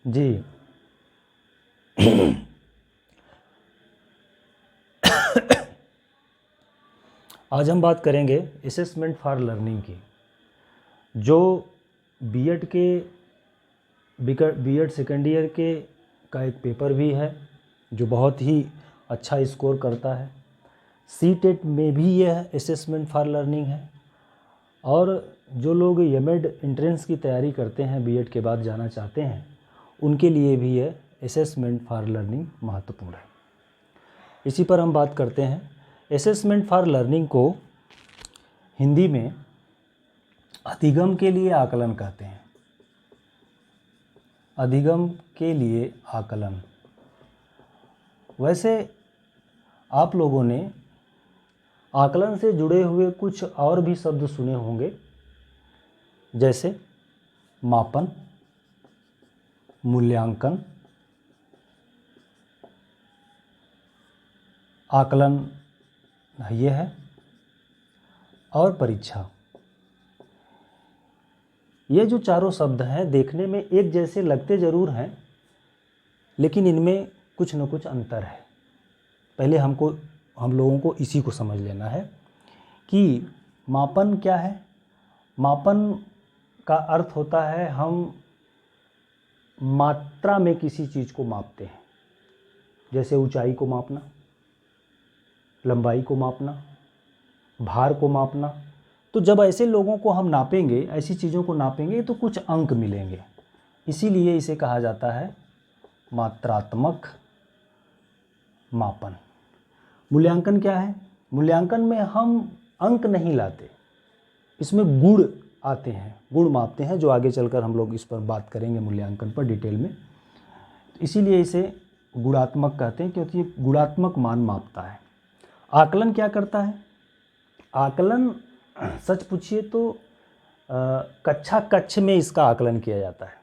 जी। आज हम बात करेंगे असेसमेंट फॉर लर्निंग की, जो बीएड के बीएड सेकेंड ईयर के का एक पेपर भी है जो बहुत ही अच्छा स्कोर करता है। सीटेट में भी यह असेसमेंट फॉर लर्निंग है, और जो लोग एमएड एंट्रेंस की तैयारी करते हैं, बीएड के बाद जाना चाहते हैं, उनके लिए भी यह असेसमेंट फॉर लर्निंग महत्वपूर्ण है। इसी पर हम बात करते हैं। असेसमेंट फॉर लर्निंग को हिंदी में अधिगम के लिए आकलन कहते हैं। अधिगम के लिए आकलन। वैसे आप लोगों ने आकलन से जुड़े हुए कुछ और भी शब्द सुने होंगे, जैसे मापन, मूल्यांकन, आकलन ये है, और परीक्षा। ये जो चारों शब्द हैं देखने में एक जैसे लगते ज़रूर हैं, लेकिन इनमें कुछ न कुछ अंतर है। पहले हम लोगों को इसी को समझ लेना है कि मापन क्या है। मापन का अर्थ होता है हम मात्रा में किसी चीज़ को मापते हैं, जैसे ऊंचाई को मापना, लंबाई को मापना, भार को मापना। तो जब ऐसे लोगों को हम नापेंगे, ऐसी चीज़ों को नापेंगे, तो कुछ अंक मिलेंगे। इसीलिए इसे कहा जाता है मात्रात्मक मापन। मूल्यांकन क्या है? मूल्यांकन में हम अंक नहीं लाते, इसमें गुण आते हैं, गुण मापते हैं, जो आगे चलकर हम लोग इस पर बात करेंगे मूल्यांकन पर डिटेल में। इसीलिए इसे गुणात्मक कहते हैं, क्योंकि ये गुणात्मक मान मापता है। आकलन क्या करता है? आकलन सच पूछिए तो कक्ष में इसका आकलन किया जाता है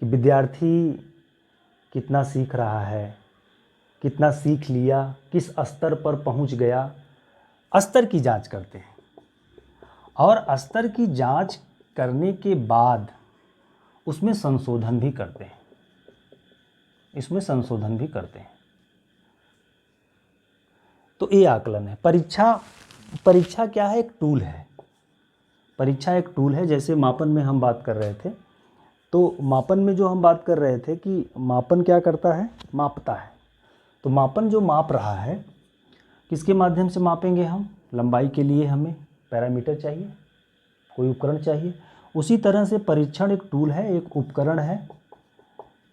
कि विद्यार्थी कितना सीख रहा है, कितना सीख लिया, किस स्तर पर पहुंच गया। स्तर की जांच करते हैं, और स्तर की जांच करने के बाद उसमें संशोधन भी करते हैं, इसमें संशोधन भी करते हैं। तो ये आकलन है। परीक्षा क्या है? एक टूल है। परीक्षा एक टूल है। जैसे मापन में हम बात कर रहे थे, तो मापन में जो हम बात कर रहे थे कि मापन क्या करता है? मापता है। तो मापन जो माप रहा है, किसके माध्यम से मापेंगे हम? लंबाई के लिए हमें पैरामीटर चाहिए, कोई उपकरण चाहिए। उसी तरह से परीक्षण एक टूल है, एक उपकरण है,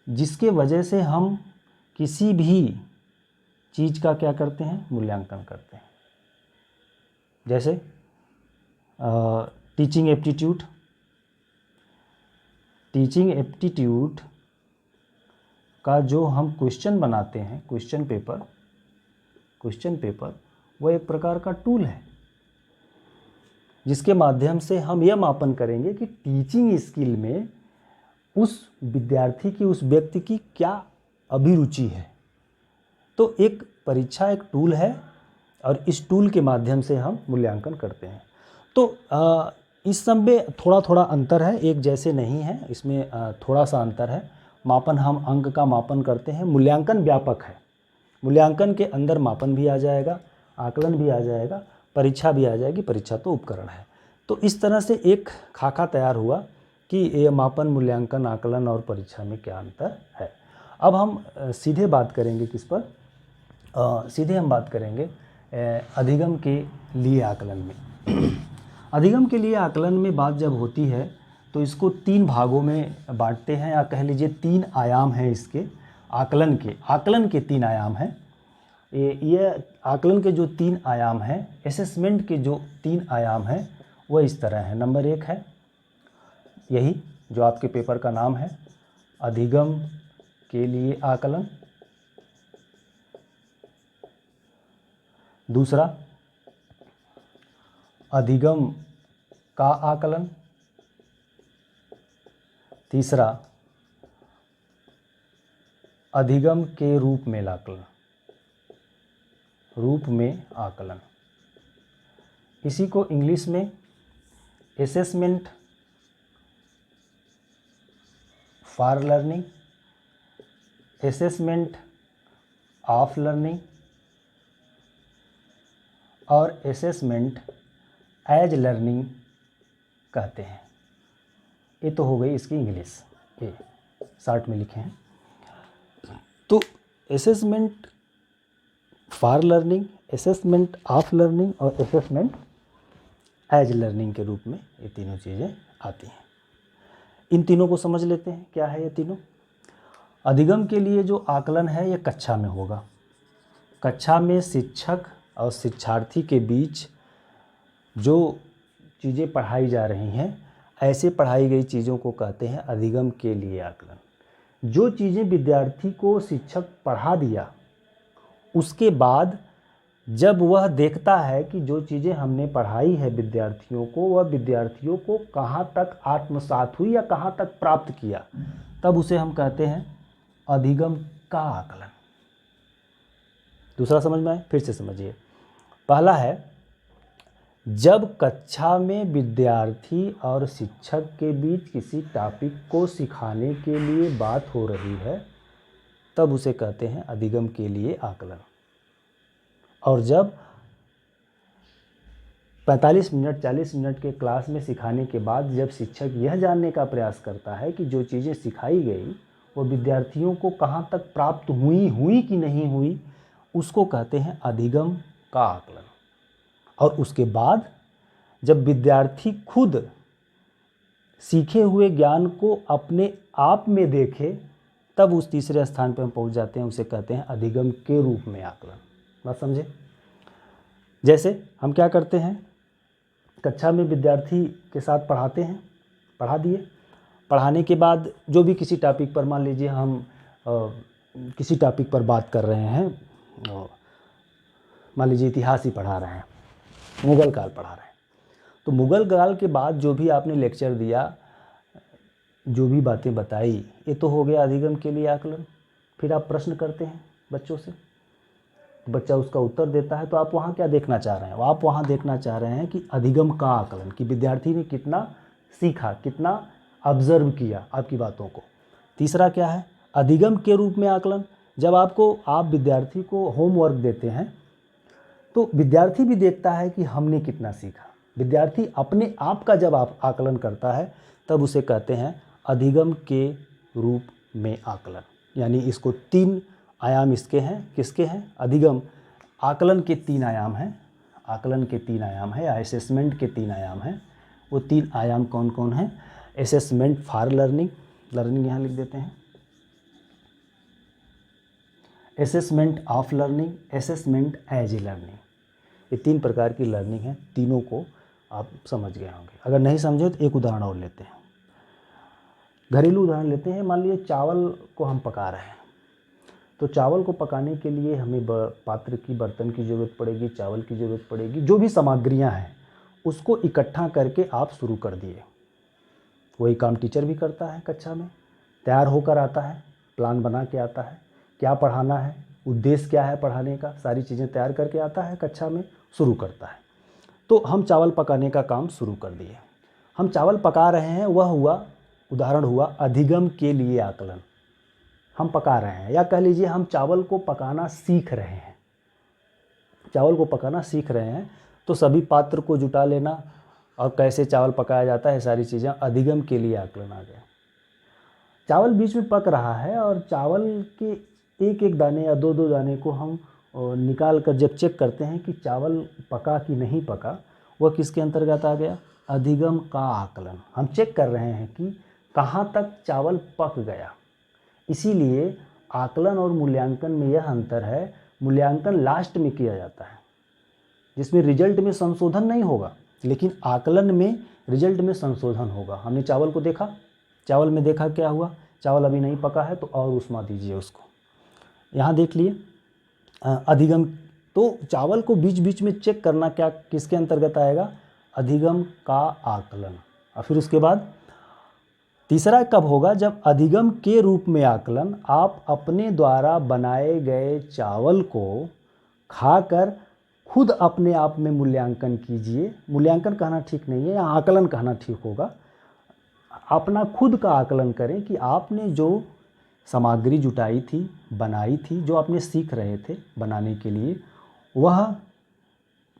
जिसके वजह से हम किसी भी चीज़ का क्या करते हैं? मूल्यांकन करते हैं। जैसे टीचिंग एप्टीट्यूड। टीचिंग एप्टीट्यूड का जो हम क्वेश्चन बनाते हैं, क्वेश्चन पेपर वो एक प्रकार का टूल है, जिसके माध्यम से हम यह मापन करेंगे कि टीचिंग स्किल में उस विद्यार्थी की, उस व्यक्ति की क्या अभिरुचि है। तो एक परीक्षा एक टूल है, और इस टूल के माध्यम से हम मूल्यांकन करते हैं। तो इस सब में थोड़ा थोड़ा अंतर है, एक जैसे नहीं है, इसमें थोड़ा सा अंतर है। मापन हम अंक का मापन करते हैं, मूल्यांकन व्यापक है। मूल्यांकन के अंदर मापन भी आ जाएगा, आकलन भी आ जाएगा, परीक्षा भी आ जाएगी। परीक्षा तो उपकरण है। तो इस तरह से एक खाका तैयार हुआ कि ये मापन, मूल्यांकन, आकलन और परीक्षा में क्या अंतर है। अब हम सीधे बात करेंगे किस पर? सीधे हम बात करेंगे अधिगम के लिए आकलन में। अधिगम के लिए आकलन में बात जब होती है, तो इसको 3 भागों में बांटते हैं, या कह लीजिए 3 आयाम हैं इसके। आकलन के 3 आयाम हैं। ये आकलन के जो 3 आयाम हैं, असेसमेंट के जो 3 आयाम हैं, वह इस तरह है। नंबर 1 है यही जो आपके पेपर का नाम है, अधिगम के लिए आकलन। दूसरा, अधिगम का आकलन। तीसरा, अधिगम के रूप में आकलन, रूप में आकलन। इसी को इंग्लिश में assessment for learning, assessment of learning और असेसमेंट एज लर्निंग कहते हैं। ये तो हो गई इसकी इंग्लिश, ये शॉर्ट में लिखे हैं। तो assessment for learning, assessment of learning और असेसमेंट एज लर्निंग के रूप में ये तीनों चीज़ें आती हैं। इन तीनों को समझ लेते हैं, क्या है ये तीनों। अधिगम के लिए जो आकलन है ये कक्षा में होगा। कक्षा में शिक्षक और शिक्षार्थी के बीच जो चीज़ें पढ़ाई जा रही हैं, ऐसे पढ़ाई गई चीज़ों को कहते हैं अधिगम के लिए आकलन। जो चीज़ें विद्यार्थी को शिक्षक पढ़ा दिया, उसके बाद जब वह देखता है कि जो चीज़ें हमने पढ़ाई है विद्यार्थियों को, वह विद्यार्थियों को कहाँ तक आत्मसात हुई या कहाँ तक प्राप्त किया, तब उसे हम कहते हैं अधिगम का आकलन। दूसरा समझ में आए? फिर से समझिए। पहला है, जब कक्षा में विद्यार्थी और शिक्षक के बीच किसी टॉपिक को सिखाने के लिए बात हो रही है, तब उसे कहते हैं अधिगम के लिए आकलन। और जब 45 मिनट 40 मिनट के क्लास में सिखाने के बाद जब शिक्षक यह जानने का प्रयास करता है कि जो चीज़ें सिखाई गई वो विद्यार्थियों को कहाँ तक प्राप्त हुई कि नहीं हुई, उसको कहते हैं अधिगम का आकलन। और उसके बाद जब विद्यार्थी खुद सीखे हुए ज्ञान को अपने आप में देखे, तब उस तीसरे स्थान पर हम पहुँच जाते हैं, उसे कहते हैं अधिगम के रूप में आकलन। बात समझे? जैसे हम क्या करते हैं, कक्षा में विद्यार्थी के साथ पढ़ाते हैं, पढ़ा दिए, पढ़ाने के बाद जो भी किसी टॉपिक पर, मान लीजिए हम किसी टॉपिक पर बात कर रहे हैं, मान लीजिए इतिहास ही पढ़ा रहे हैं, मुग़ल काल पढ़ा रहे हैं, तो मुग़ल काल के बाद जो भी आपने लेक्चर दिया, जो भी बातें बताई, ये तो हो गया अधिगम के लिए आकलन। फिर आप प्रश्न करते हैं बच्चों से, बच्चा उसका उत्तर देता है, तो आप वहाँ क्या देखना चाह रहे हैं? आप वहाँ देखना चाह रहे हैं कि अधिगम का आकलन, कि विद्यार्थी ने कितना सीखा, कितना ऑब्जर्व किया आपकी बातों को। तीसरा क्या है? अधिगम के रूप में आकलन। जब आप विद्यार्थी को होमवर्क देते हैं, तो विद्यार्थी भी देखता है कि हमने कितना सीखा। विद्यार्थी अपने आप का जब आप आकलन करता है, तब उसे कहते हैं अधिगम के रूप में आकलन। यानी इसको 3 आयाम इसके हैं। किसके हैं? अधिगम, आकलन के 3 आयाम हैं। आकलन के 3 आयाम है, या असेसमेंट के 3 आयाम हैं। वो 3 आयाम कौन कौन हैं? असेसमेंट फॉर लर्निंग, लर्निंग यहाँ लिख देते हैं, assessment of learning, assessment as a learning. ये 3 प्रकार की लर्निंग है। तीनों को आप समझ गए होंगे। अगर नहीं समझे तो एक उदाहरण और लेते हैं, घरेलू उदाहरण लेते हैं। मान लीजिए चावल को हम पका रहे हैं, तो चावल को पकाने के लिए हमें पात्र की, बर्तन की ज़रूरत पड़ेगी, चावल की ज़रूरत पड़ेगी। जो भी सामग्रियां हैं उसको इकट्ठा करके आप शुरू कर दिए। वही काम टीचर भी करता है, कक्षा में तैयार होकर आता है, प्लान बना के आता है, क्या पढ़ाना है, उद्देश्य क्या है पढ़ाने का, सारी चीज़ें तैयार करके आता है, कक्षा में शुरू करता है। तो हम चावल पकाने का काम शुरू कर दिए। हम चावल पका रहे हैं, वह हुआ, उदाहरण हुआ अधिगम के लिए आकलन। हम पका रहे हैं, या कह लीजिए हम चावल को पकाना सीख रहे हैं। चावल को पकाना सीख रहे हैं, तो सभी पात्र को जुटा लेना और कैसे चावल पकाया जाता है, सारी चीज़ें अधिगम के लिए आकलन आ गया। चावल बीच में पक रहा है और चावल के एक एक दाने या 2-2 दाने को हम निकाल कर जब चेक करते हैं कि चावल पका कि नहीं पका, वह किसके अंतर्गत आ गया? अधिगम का आकलन। हम चेक कर रहे हैं कि कहाँ तक चावल पक गया। इसीलिए आकलन और मूल्यांकन में यह अंतर है, मूल्यांकन लास्ट में किया जाता है, जिसमें रिजल्ट में संशोधन नहीं होगा, लेकिन आकलन में रिजल्ट में संशोधन होगा। हमने चावल को देखा, चावल में देखा क्या हुआ, चावल अभी नहीं पका है, तो और उष्मा दीजिए उसको। यहाँ देख लिए अधिगम, तो चावल को बीच बीच में चेक करना क्या किसके अंतर्गत आएगा? अधिगम का आकलन। और फिर उसके बाद तीसरा कब होगा? जब अधिगम के रूप में आकलन आप अपने द्वारा बनाए गए चावल को खाकर खुद अपने आप में मूल्यांकन कीजिए। मूल्यांकन कहना ठीक नहीं है, या आकलन कहना ठीक होगा। अपना खुद का आकलन करें कि आपने जो सामग्री जुटाई थी, बनाई थी, जो आपने सीख रहे थे बनाने के लिए, वह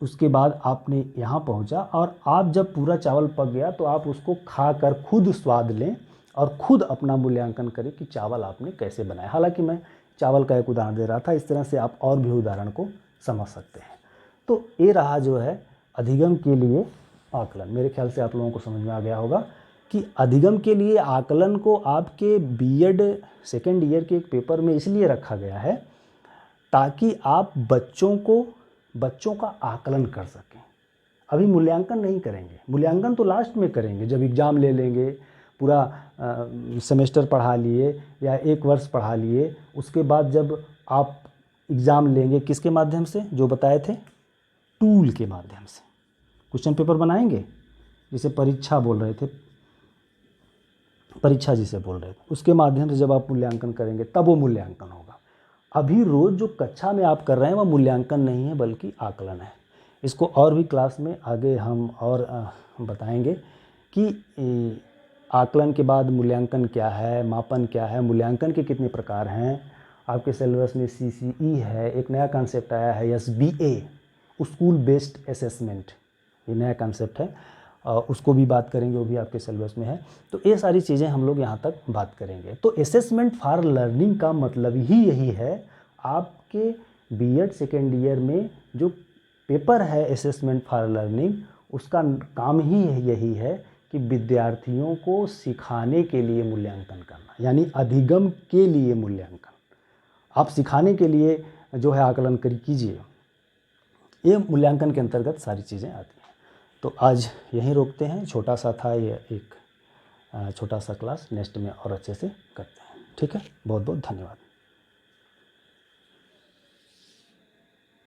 उसके बाद आपने यहाँ पहुँचा और आप जब पूरा चावल पक गया तो आप उसको खाकर खुद स्वाद लें और खुद अपना मूल्यांकन करें कि चावल आपने कैसे बनाया। हालांकि मैं चावल का एक उदाहरण दे रहा था, इस तरह से आप और भी उदाहरण को समझ सकते हैं। तो ये रहा जो है अधिगम के लिए आकलन। मेरे ख्याल से आप लोगों को समझ में आ गया होगा कि अधिगम के लिए आकलन को आपके बीएड सेकेंड ईयर के एक पेपर में इसलिए रखा गया है ताकि आप बच्चों का आकलन कर सकें। अभी मूल्यांकन नहीं करेंगे, मूल्यांकन तो लास्ट में करेंगे, जब एग्ज़ाम ले लेंगे, पूरा सेमेस्टर पढ़ा लिए या एक वर्ष पढ़ा लिए, उसके बाद जब आप एग्ज़ाम लेंगे किसके माध्यम से, जो बताए थे, टूल के माध्यम से क्वेश्चन पेपर बनाएंगे, जिसे परीक्षा बोल रहे थे, परीक्षा जिसे बोल रहे थे, उसके माध्यम से जब आप मूल्यांकन करेंगे तब वो मूल्यांकन होगा। अभी रोज़ जो कक्षा में आप कर रहे हैं वह मूल्यांकन नहीं है बल्कि आकलन है। इसको और भी क्लास में आगे हम और बताएंगे कि आकलन के बाद मूल्यांकन क्या है, मापन क्या है, मूल्यांकन के कितने प्रकार हैं। आपके सिलेबस में CCE है, एक नया कॉन्सेप्ट आया है SBA, स्कूल बेस्ड असेसमेंट, ये नया कॉन्सेप्ट है, उसको भी बात करेंगे, वो भी आपके सिलेबस में है। तो ये सारी चीज़ें हम लोग यहाँ तक बात करेंगे। तो असेसमेंट फॉर लर्निंग का मतलब ही यही है, आपके बीएड सेकेंड ईयर में जो पेपर है असेसमेंट फॉर लर्निंग, उसका काम ही यही है कि विद्यार्थियों को सिखाने के लिए मूल्यांकन करना, यानी अधिगम के लिए मूल्यांकन। आप सिखाने के लिए जो है आकलन कीजिए, ये मूल्यांकन के अंतर्गत सारी चीज़ें आती हैं। तो आज यहीं रोकते हैं, छोटा सा था ये एक छोटा सा क्लास, नेक्स्ट में और अच्छे से करते हैं। ठीक है, बहुत बहुत धन्यवाद।